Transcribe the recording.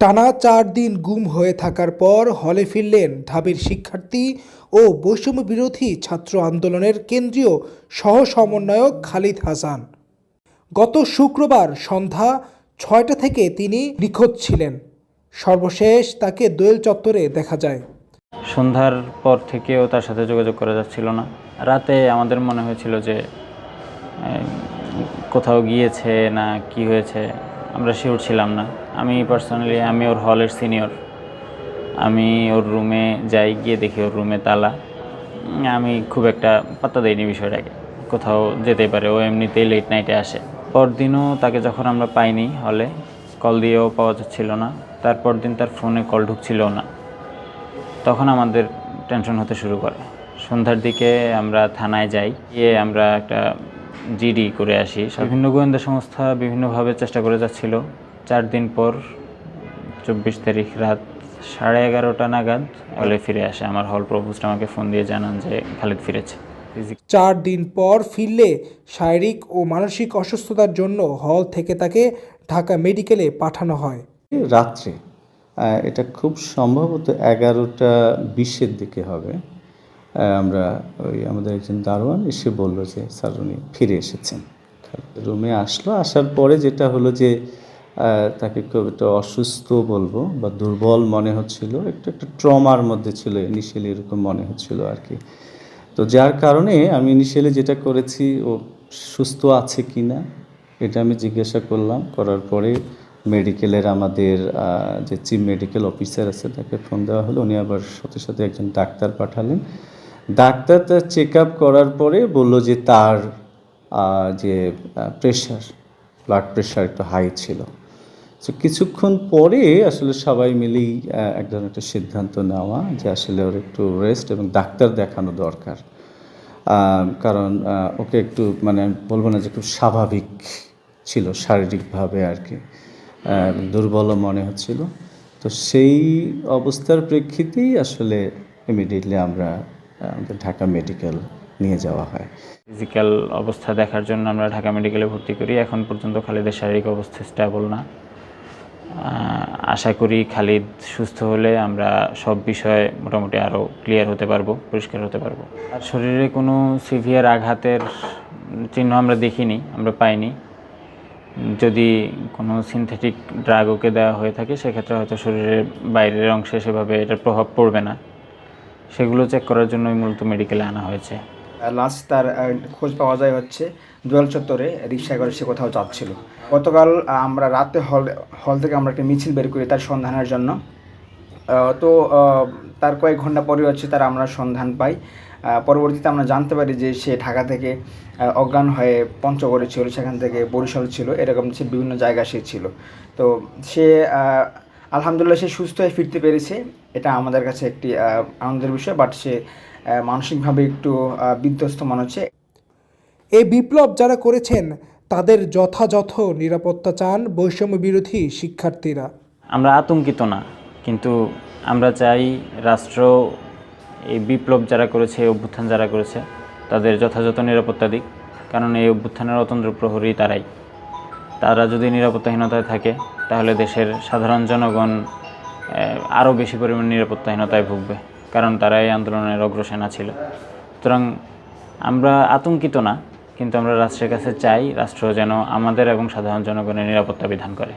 টানা ৪ দিন গুম হয়ে থাকার পর হলে ফিরলেন ঢাবির শিক্ষার্থী ও বৈষম্য বিরোধী ছাত্র আন্দোলনের কেন্দ্রীয় সহ সমন্বয়ক খালিদ হাসান। গত শুক্রবার সন্ধ্যা ৬টা থেকে তিনি নিখোঁজ ছিলেন। সর্বশেষ তাকে দোয়েল চত্বরে দেখা যায়। সন্ধ্যার পর থেকেও তার সাথে যোগাযোগ করা যাচ্ছিল না। রাতে আমাদের মনে হয়েছিল যে কোথাও গিয়েছে না কি হয়েছে, আমরা শিওর ছিলাম না। আমি ওর হলের সিনিয়র, আমি ওর রুমে যাই, গিয়ে দেখি ওর রুমে তালা। আমি খুব একটা পাত্তা দেইনি বিষয়টাকে, কোথাও যেতে পারে, ও এমনিতেই লেট নাইটে আসে। পরদিনও তাকে যখন আমরা পাইনি, হলে কল দিয়েও পাওয়া যাচ্ছিল না, তারপর দিন তার ফোনে কল ঢুকছিল না। তখন আমাদের টেনশন হতে শুরু করে। সন্ধ্যার দিকে আমরা থানায় যাই, গিয়ে আমরা একটা জিডি করে আসি। বিভিন্ন গোয়েন্দা সংস্থা বিভিন্নভাবে চেষ্টা করে যাচ্ছিল। 4 দিন পর 24 তারিখ রাত 11:30 নাগাদ হলে ফিরে আসে। আমার হল প্রভোস্ট আমাকে ফোন দিয়ে জানান যে খালিদ ফিরেছে। 4 দিন পর ফিরলে শারীরিক ও মানসিক অসুস্থতার জন্য হল থেকে তাকে ঢাকা মেডিকেলে পাঠানো হয়। রাত্রে এটা খুব সম্ভবত 11:20-এর দিকে হবে। আমরা আমাদের একজন দারোয়ান এসে বলল যে স্যার উনি ফিরে এসেছেন। রুমে আসার পরে যেটা হলো যে তাকে খুব একটা অসুস্থ বলবো বা দুর্বল মনে হচ্ছিল, একটা ট্রমার মধ্যে ছিল ইনিশিয়ালি, এরকম মনে হচ্ছিল আর কি। তো যার কারণে আমি ইনিশিয়ালি যেটা করেছি, ও সুস্থ আছে কি না এটা আমি জিজ্ঞাসা করলাম। করার পরে মেডিকেলের আমাদের যে চিফ মেডিকেল অফিসার আছে তাকে ফোন দেওয়া হলো। উনি আবার সাথে সাথে একজন ডাক্তার পাঠালেন। ডাক্তার তার চেক আপ করার পরে বলল যে তার যে ব্লাড প্রেশার একটু হাই ছিল। তো কিছুক্ষণ পরে আসলে সবাই মিলেই এক ধরনের একটা সিদ্ধান্ত নেওয়া যে আসলে ওর একটু রেস্ট এবং ডাক্তার দেখানো দরকার। কারণ ওকে একটু মানে বলবো না যে খুব স্বাভাবিক ছিল শারীরিকভাবে আর কি, দুর্বলও মনে হচ্ছিল। তো সেই অবস্থার প্রেক্ষিতেই আসলে ইমিডিয়েটলি আমরা আমাদের ঢাকা মেডিকেল নিয়ে যাওয়া হয়। ফিজিক্যাল অবস্থা দেখার জন্য আমরা ঢাকা মেডিকেলে ভর্তি করি। এখন পর্যন্ত খালিদের শারীরিক অবস্থা স্টেবল না। আশা করি খালিদ সুস্থ হলে আমরা সব বিষয়ে মোটামুটি আরও ক্লিয়ার হতে পারবো, পরিষ্কার হতে পারবো। আর শরীরে কোনো সিভিয়ার আঘাতের চিহ্ন আমরা দেখিনি, আমরা পাইনি। যদি কোনো সিনথেটিক ড্রাগ ওকে দেওয়া হয়ে থাকে সেক্ষেত্রে হয়তো শরীরের বাইরের অংশে সেভাবে এটার প্রভাব পড়বে না। সেগুলো চেক করার জন্যই মূলত মেডিকেলে আনা হয়েছে। লাস্ট তার খোঁজ পাওয়া যায় হচ্ছে দোয়েল চত্বরে রিক্সায় করে সে কোথাও যাচ্ছিল। গতকাল আমরা রাতে হল থেকে আমরা একটা মিছিল বের করি তার সন্ধানের জন্য। তো তার কয়েক ঘন্টা পরে হচ্ছে তার আমরা সন্ধান পাই। পরবর্তীতে আমরা জানতে পারি যে সে ঢাকা থেকে অজ্ঞান হয়ে পঞ্চগড়ে ছিল, সেখান থেকে বরিশাল ছিল, এরকম সে বিভিন্ন জায়গায় সে ছিল। তো সে আলহামদুলিল্লাহ সে সুস্থ হয়ে ফিরতে পেরেছে, এটা আমাদের কাছে একটি আনন্দের বিষয়। বাট সে মানসিকভাবে একটু বিধ্বস্ত মনে হচ্ছে। এই বিপ্লব যারা করেছেন তাদের যথাযথ নিরাপত্তা চান বৈষম্য বিরোধী শিক্ষার্থীরা। আমরা আতঙ্কিত না, কিন্তু আমরা চাই রাষ্ট্র এই বিপ্লব যারা করেছে, এই অভ্যুত্থান যারা করেছে তাদের যথাযথ নিরাপত্তা দিক। কারণ এই অভ্যুত্থানের অতন্ত্র প্রহরী তারাই। তারা যদি নিরাপত্তাহীনতায় থাকে তাহলে দেশের সাধারণ জনগণ আরও বেশি পরিমাণ নিরাপত্তাহীনতায় ভুগবে, কারণ তারা এই আন্দোলনের অগ্রসেনা ছিল। সুতরাং আমরা আতঙ্কিত না, কিন্তু আমরা রাষ্ট্রের কাছে চাই রাষ্ট্র যেন আমাদের এবং সাধারণ জনগণের নিরাপত্তা বিধান করে।